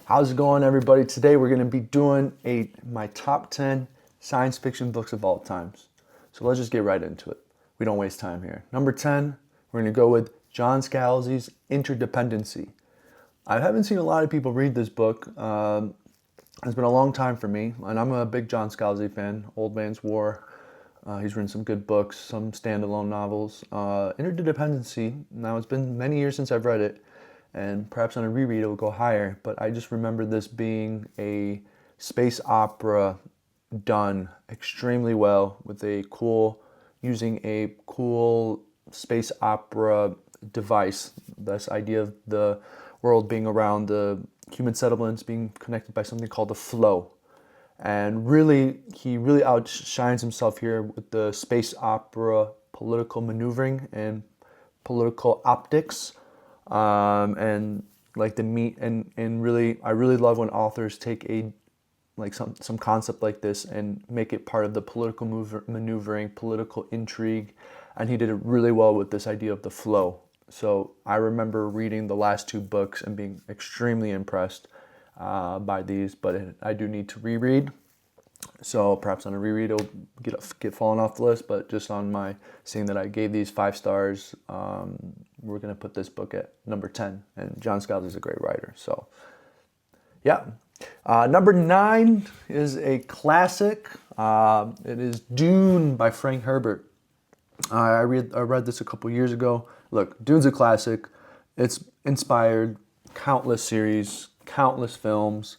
How's it going, everybody? Today we're going to be doing my top 10 science fiction books of all times. So let's just get right into it. We don't waste time here. Number 10, we're going to go with John Scalzi's Interdependency. I haven't seen a lot of people read this book. It's been a long time for me, and I'm a big John Scalzi fan. Old Man's War. He's written some good books, some standalone novels. Interdependency, now it's been many years since I've read it, and perhaps on a reread it will go higher, but I just remember this being a space opera done extremely well with using a cool space opera device. This idea of the world being around the human settlements being connected by something called the flow. And really, he really outshines himself here with the space opera political maneuvering and political optics. And like the meat and really, I really love when authors take some concept like this and make it part of the political maneuvering, political intrigue. And he did it really well with this idea of the flow. So I remember reading the last two books and being extremely impressed by these, but I do need to reread. So perhaps on a reread it'll get fallen off the list, but just on my seeing that I gave these 5 stars, we're gonna put this book at number 10. And John Scalzi is a great writer, so yeah. Number 9 is a classic. It is Dune by Frank Herbert. I read this a couple years ago. Look, Dune's a classic. It's inspired countless series, countless films,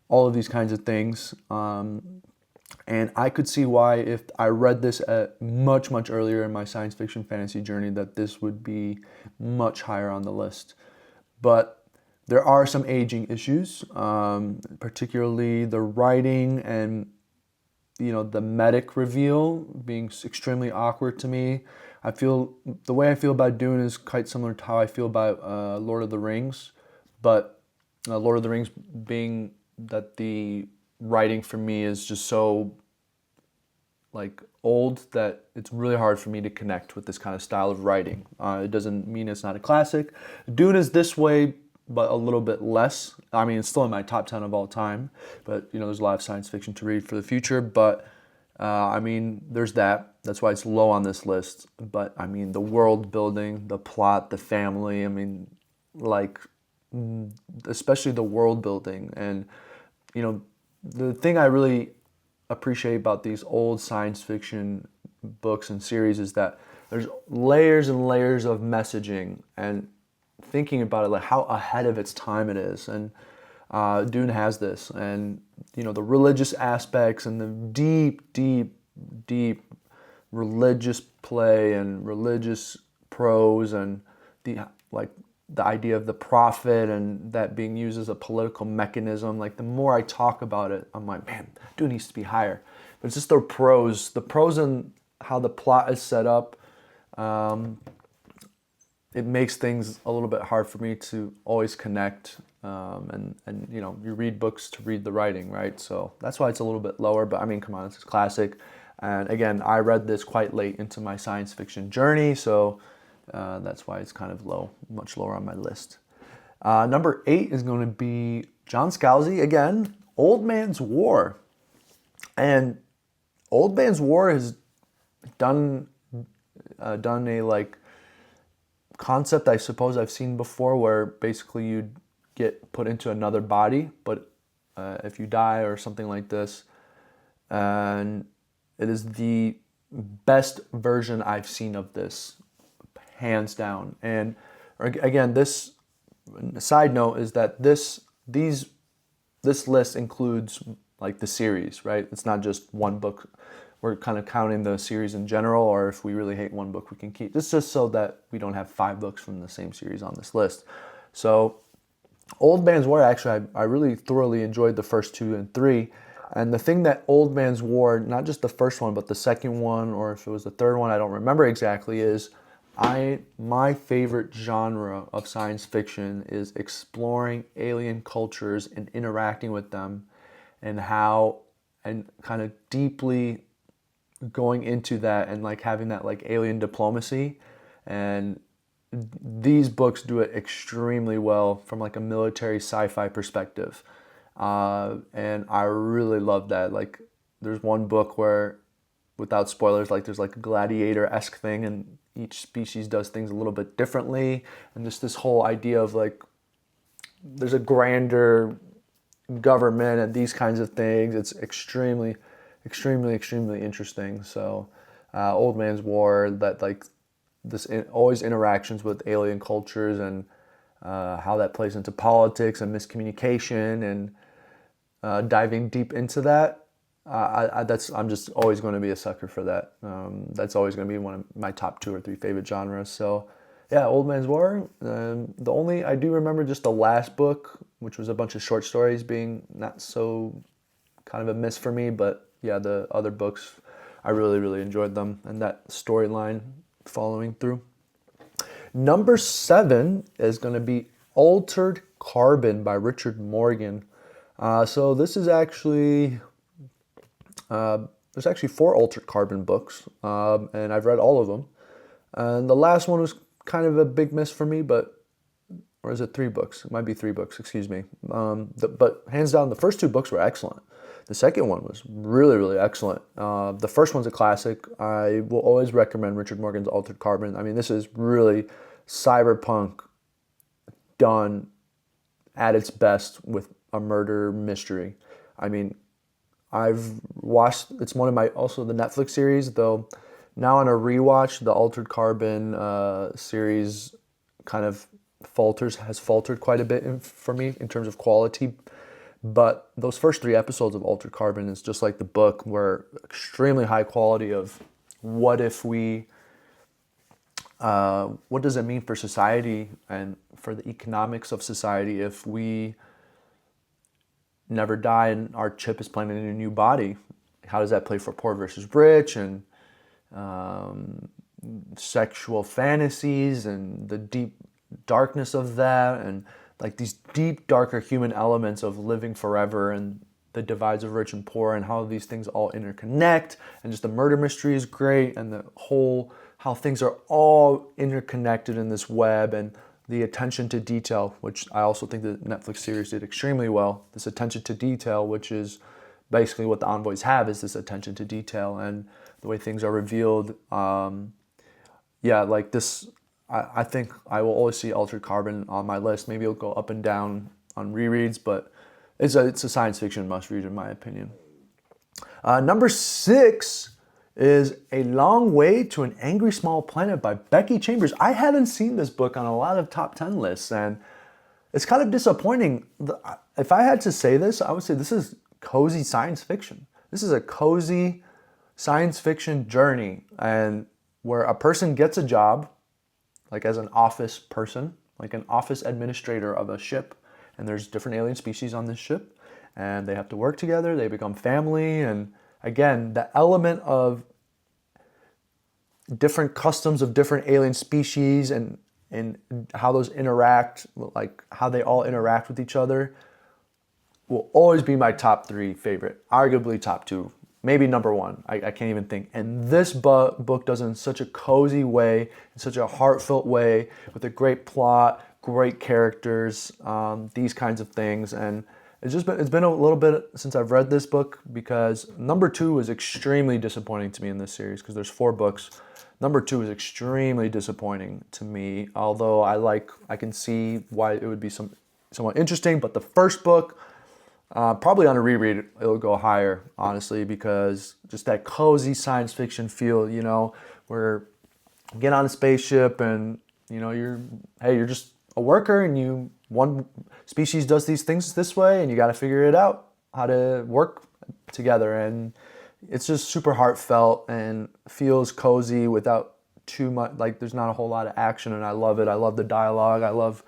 all of these kinds of things. And I could see why, if I read this at much earlier in my science fiction fantasy journey, that this would be much higher on the list. But there are some aging issues, particularly the writing and the medic reveal being extremely awkward to me. The way I feel about Dune is quite similar to how I feel about Lord of the Rings, but Lord of the Rings being that the writing for me is just so old that it's really hard for me to connect with this kind of style of writing. It doesn't mean it's not a classic. Dune is this way, but a little bit less. I mean, it's still in my top 10 of all time, but there's a lot of science fiction to read for the future. But I mean, there's that. That's why it's low on this list. But I mean, the world building, the plot, the family. I mean, especially the world building. And the thing I really appreciate about these old science fiction books and series is that there's layers and layers of messaging, and thinking about it, like how ahead of its time it is. And Dune has this, and the religious aspects and the deep religious play and religious prose, and the idea of the prophet and that being used as a political mechanism. Like, the more I talk about it, I'm like, man, Dune needs to be higher. But it's just the prose and how the plot is set up. It makes things a little bit hard for me to always connect. And you read books to read the writing, right? So that's why it's a little bit lower. But I mean, come on, it's a classic. And again, I read this quite late into my science fiction journey, so that's why it's kind of much lower on my list. Number 8 is going to be John Scalzi again, Old Man's War. And Old Man's War has done a concept I suppose I've seen before, where basically you'd get put into another body, but if you die or something like this, and it is the best version I've seen of this, hands down. And again, this side note is that this list includes the series, right? It's not just one book. We're kind of counting the series in general, or if we really hate one book, we can keep. This is just so that we don't have 5 books from the same series on this list. So Old Man's War, actually, I really thoroughly enjoyed the first 2 and 3. And the thing that Old Man's War, not just the first one, but the second one, or if it was the third one, I don't remember exactly, is my favorite genre of science fiction is exploring alien cultures and interacting with them, and kind of deeply going into that, and having that alien diplomacy, and these books do it extremely well from like a military sci-fi perspective. And I really love that. Like, there's one book where, without spoilers, like there's like a gladiator-esque thing, and each species does things a little bit differently, and just this whole idea of like there's a grander government and these kinds of things. It's extremely, extremely, extremely interesting. So, Old Man's War, that like always interactions with alien cultures and how that plays into politics and miscommunication, and diving deep into that. I'm just always going to be a sucker for that. That's always going to be one of my top 2 or 3 favorite genres. So, yeah, Old Man's War. The only I do remember just the last book, which was a bunch of short stories, being not so kind of a miss for me. But yeah, the other books, I really, really enjoyed them, and that storyline following through. Number 7 is going to be Altered Carbon by Richard Morgan. So this is actually, there's actually 4 Altered Carbon books, and I've read all of them. And the last one was kind of a big miss for me, or is it 3 books? It might be 3 books, excuse me. But hands down, the first 2 books were excellent. The second one was really, really excellent. The first one's a classic. I will always recommend Richard Morgan's Altered Carbon. I mean, this is really cyberpunk done at its best with a murder mystery. I mean, I've watched, it's one of my, also the Netflix series, though now on a rewatch, the Altered Carbon series kind of has faltered quite a bit for me in terms of quality. But those first 3 episodes of Altered Carbon is just like the book, were extremely high quality of what if we, what does it mean for society and for the economics of society if we never die and our chip is planted in a new body? How does that play for poor versus rich, and sexual fantasies and the deep darkness of that, and like these deep, darker human elements of living forever, and the divides of rich and poor, and how these things all interconnect. And just the murder mystery is great, and the whole, how things are all interconnected in this web, and the attention to detail, which I also think the Netflix series did extremely well. This attention to detail, which is basically what the Envoys have, is this attention to detail, and the way things are revealed. Yeah, like this, I think I will always see Altered Carbon on my list. Maybe it'll go up and down on rereads, but it's a science fiction must-read in my opinion. Number 6 is A Long Way to an Angry Small Planet by Becky Chambers. I haven't seen this book on a lot of top 10 lists, and it's kind of disappointing. If I had to say this, I would say this is cozy science fiction. This is a cozy science fiction journey, and where a person gets a job, like as an office person, like an office administrator of a ship, and there's different alien species on this ship, and they have to work together, they become family, and again, the element of different customs of different alien species, and how those interact, like how they all interact with each other, will always be my top 3 favorite, arguably top 2, maybe number 1. I can't even think. And this book does it in such a cozy way, in such a heartfelt way, with a great plot, great characters, these kinds of things. And it's been a little bit since I've read this book, because number 2 was extremely disappointing to me in this series, because there's 4 books. Number 2 is extremely disappointing to me, although I can see why it would be somewhat interesting. But the first book, probably on a reread, it'll go higher, honestly, because just that cozy science fiction feel, where you get on a spaceship and, you're just a worker, and one species does these things this way, and you got to figure it out, how to work together. And it's just super heartfelt and feels cozy without too much, like there's not a whole lot of action, and I love it. I love the dialogue. I love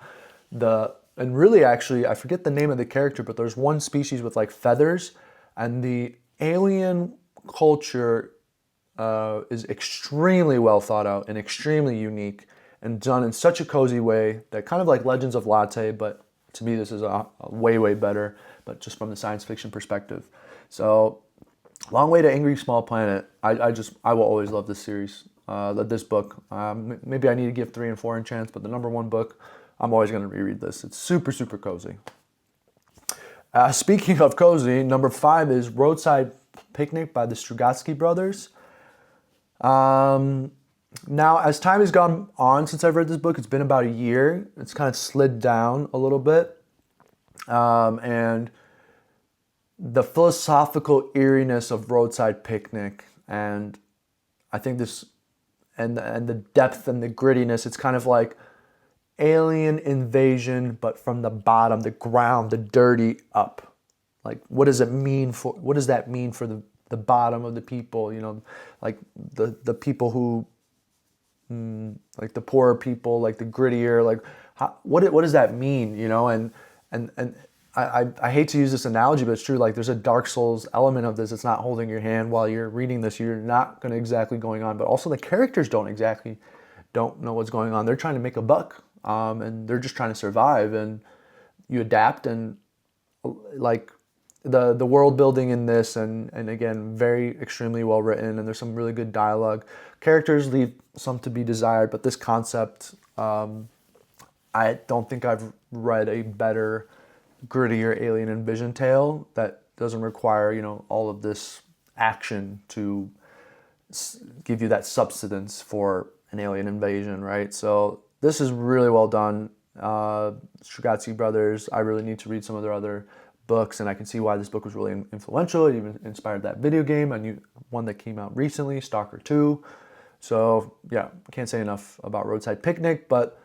and really, actually, I forget the name of the character, but there's one species with like feathers, and the alien culture is extremely well thought out and extremely unique, and done in such a cozy way that kind of like Legends of Latte, but to me this is a way, way better, but just from the science fiction perspective. So, Long Way to Angry Small Planet, I will always love this series. this book. Maybe I need to give 3 and 4 a chance, but the number 1 book, I'm always going to reread this. It's super, super cozy. Speaking of cozy, number 5 is Roadside Picnic by the Strugatsky brothers. Now, as time has gone on since I've read this book, it's been about a year. It's kind of slid down a little bit. And the philosophical eeriness of Roadside Picnic, and I think this, and the depth and the grittiness, it's kind of like alien invasion, but from the bottom, the ground, the dirty up. Like, what does that mean for the bottom of the people, like the people who, like the poorer people, like the grittier, like what does that mean, and I hate to use this analogy, but it's true. Like, there's a Dark Souls element of this. It's not holding your hand while you're reading this. You're not going to exactly going on, but also the characters don't know what's going on. They're trying to make a buck, and they're just trying to survive, and you adapt, and like the world building in this, and again, very extremely well written, and there's some really good dialogue. Characters leave some to be desired, but this concept, I don't think I've read a better, grittier alien invasion tale that doesn't require, all of this action to give you that substance for an alien invasion, right? So this is really well done. Strugatsky brothers, I really need to read some of their other books, and I can see why this book was really influential. It even inspired that video game, a new one that came out recently, Stalker 2. So yeah, can't say enough about Roadside Picnic, but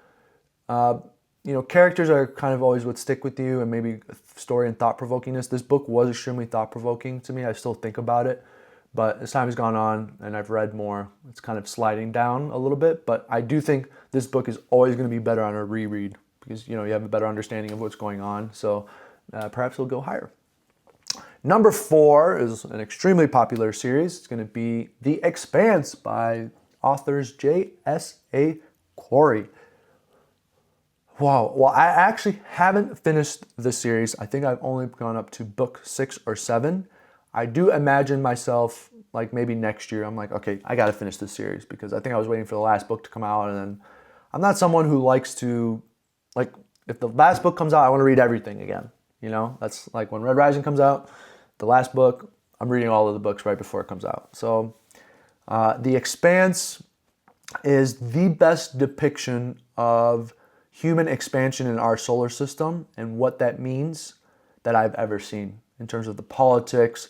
characters are kind of always what stick with you, and maybe story and thought-provokingness. This book was extremely thought-provoking to me. I still think about it, but as time has gone on and I've read more, it's kind of sliding down a little bit, but I do think this book is always going to be better on a reread because, you have a better understanding of what's going on, so perhaps it'll go higher. Number 4 is an extremely popular series. It's going to be The Expanse by authors J.S.A. Corey. Wow. Well, I actually haven't finished the series. I think I've only gone up to book 6 or 7. I do imagine myself, like maybe next year, I'm like, okay, I got to finish this series because I think I was waiting for the last book to come out. And then I'm not someone who likes to, like, if the last book comes out, I want to read everything again. That's like when Red Rising comes out, the last book, I'm reading all of the books right before it comes out. So The Expanse is the best depiction of human expansion in our solar system and what that means that I've ever seen in terms of the politics,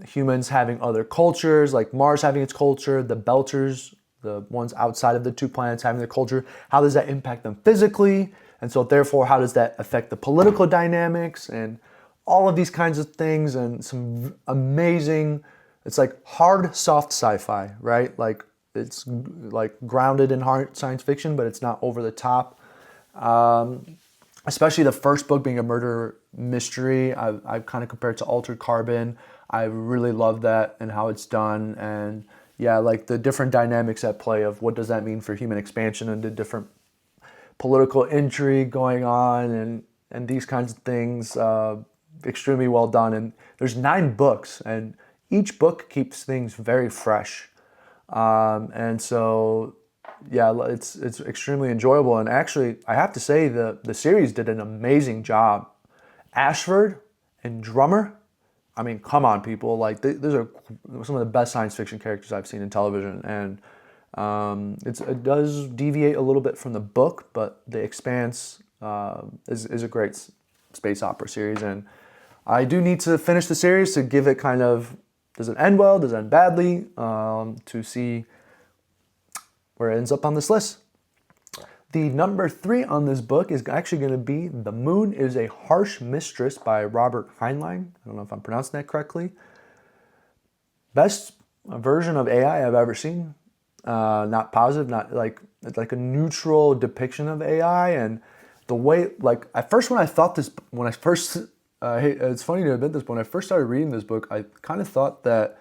humans having other cultures, like Mars having its culture, the Belters, the ones outside of the 2 planets having their culture. How does that impact them physically? And so therefore, how does that affect the political dynamics and all of these kinds of things, and some amazing, it's like hard, soft sci-fi, right? Like it's like grounded in hard science fiction, but it's not over the top. Especially the first book being a murder mystery. I've kind of compared to Altered Carbon. I really love that and how it's done. And yeah, like the different dynamics at play of what does that mean for human expansion and the different political intrigue going on and these kinds of things. Extremely well done. And there's 9 books, and each book keeps things very fresh. And so yeah, it's extremely enjoyable. And actually, I have to say the series did an amazing job. Ashford and Drummer, I mean, come on, people. Like, those are some of the best science fiction characters I've seen in television. And it does deviate a little bit from the book, but The Expanse is a great space opera series. And I do need to finish the series to give it kind of, does it end well, does it end badly, to see where it ends up on this list. The number 3 on this book is actually going to be The Moon is a Harsh Mistress by Robert Heinlein. I don't know if I'm pronouncing that correctly. Best version of AI I've ever seen. Not positive, not like, it's like a neutral depiction of AI, and the way, like, at first when I first, it's funny to admit this, but when I first started reading this book, I kind of thought that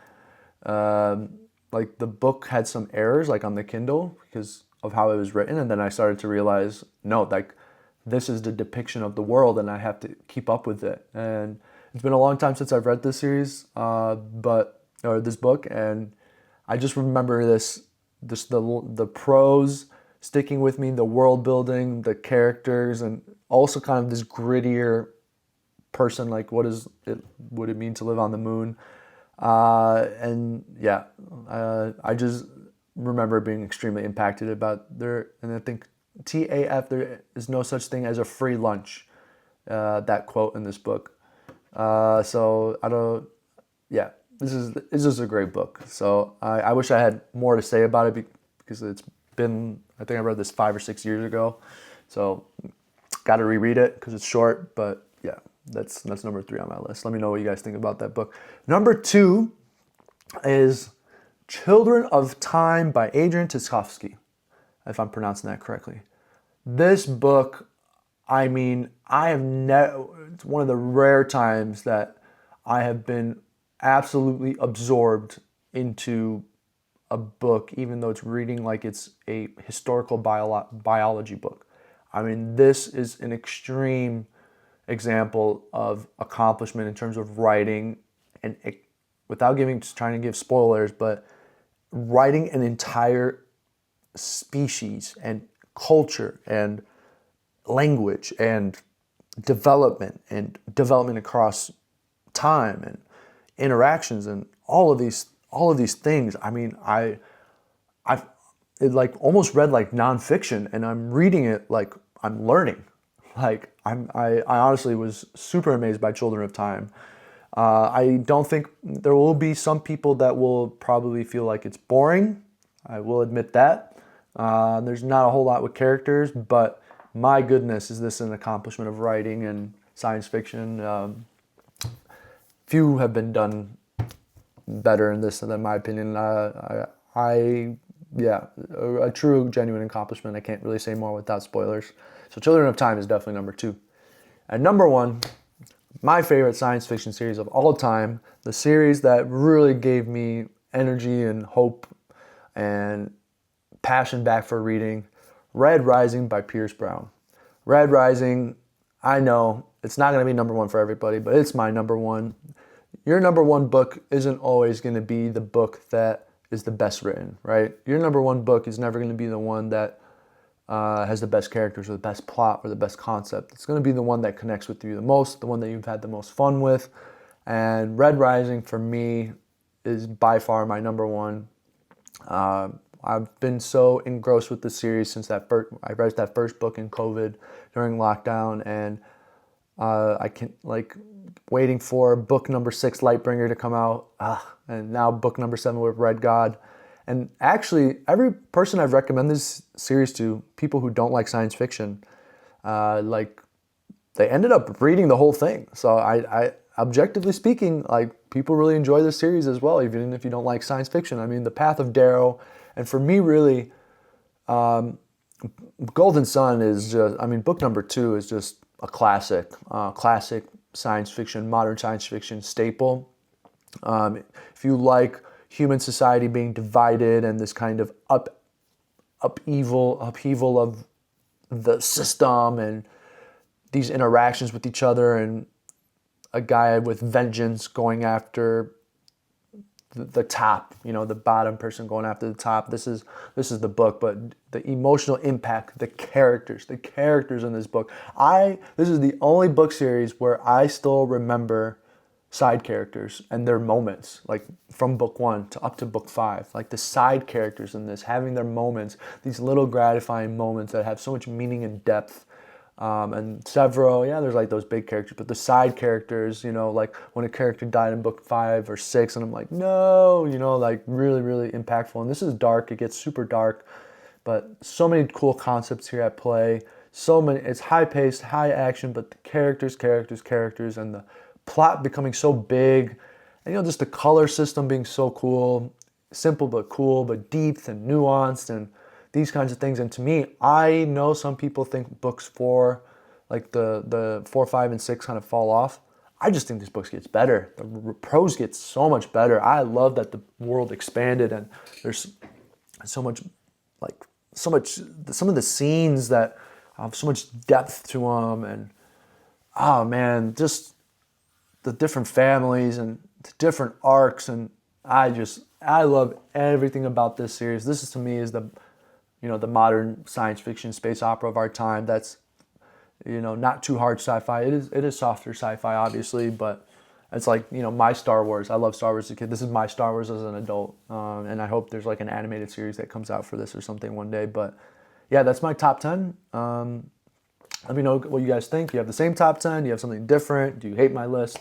like the book had some errors, like on the Kindle, because of how it was written, and then I started to realize, no, like this is the depiction of the world, and I have to keep up with it. And it's been a long time since I've read this series, or this book, and I just remember this just the prose sticking with me, the world building, the characters, and also kind of this grittier person, like would it mean to live on the moon? And yeah, I just remember being extremely impacted about and I think TAF, there is no such thing as a free lunch, that quote in this book. So I don't, yeah, this is a great book. So I wish I had more to say about it because it's been, I think I read this 5 or 6 years ago. So got to reread it because it's short, but yeah, that's number 3 on my list. Let me know what you guys think about that book. Number 2 is Children of Time by Adrian Tchaikovsky, if I'm pronouncing that correctly. This book, I mean, it's one of the rare times that I have been absolutely absorbed into a book, even though it's reading like it's a historical biology book. I mean, this is an extreme example of accomplishment in terms of writing, and without trying to give spoilers, but writing an entire species and culture and language and development across time and interactions and all of these things. I mean, it like almost read like nonfiction, and I'm reading it like I'm learning. Like I honestly was super amazed by Children of Time. I don't think there will be some people that will probably feel like it's boring. I will admit that. There's not a whole lot with characters, but my goodness, is this an accomplishment of writing and science fiction. Few have been done better in this, in my opinion. Yeah, a true, genuine accomplishment. I can't really say more without spoilers. So Children of Time is definitely number 2. And number 1, my favorite science fiction series of all time, the series that really gave me energy and hope and passion back for reading, Red Rising by Pierce Brown. Red Rising, I know it's not going to be number 1 for everybody, but it's my number 1. Your number 1 book isn't always going to be the book that is the best written, right? Your number 1 book is never going to be the one that has the best characters or the best plot or the best concept. It's going to be the one that connects with you the most, the one that you've had the most fun with. And Red Rising for me is by far my number 1. I've been so engrossed with the series since I read that first book in COVID during lockdown, and I can waiting for book number 6, Lightbringer, to come out, and now book number 7 with Red God. And actually, every person I've recommended this series to, people who don't like science fiction, they ended up reading the whole thing. So I objectively speaking, people really enjoy this series as well, even if you don't like science fiction. I mean, The Path of Darrow, and for me, really, Golden Sun is just, book number 2 is just a classic science fiction, modern science fiction staple. If you like human society being divided and this kind of upheaval of the system and these interactions with each other, and a guy with vengeance going after the top, the bottom person going after the top. This is the book, but the emotional impact, the characters in this book. This is the only book series where I still remember side characters and their moments, like from book 1 to up to book 5. Like the side characters in this having their moments, these little gratifying moments that have so much meaning and depth. And several, there's like those big characters, but the side characters, like when a character died in book 5 or 6, and I'm like, no, really, really impactful. And this is dark, it gets super dark, but so many cool concepts here at play. It's high paced, high action, but the characters, and the plot becoming so big, and just the color system being so cool, simple but cool, but deep and nuanced, and these kinds of things. And to me, I know some people think books 4, like the 4, 5, and 6 kind of fall off. I just think this book gets better. The prose gets so much better. I love that the world expanded, and there's so much, some of the scenes that have so much depth to them, and oh man, just the different families and the different arcs, and I I love everything about this series. This is to me is the modern science fiction space opera of our time. That's not too hard sci-fi. It is softer sci-fi, obviously, but it's like my Star Wars. I love Star Wars as a kid. This is my Star Wars as an adult, and I hope there's like an animated series that comes out for this or something one day. But yeah, that's my top 10. Let me know what you guys think. Do you have the same top 10? Do you have something different? Do you hate my list?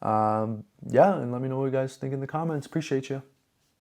Yeah, and let me know what you guys think in the comments. Appreciate you.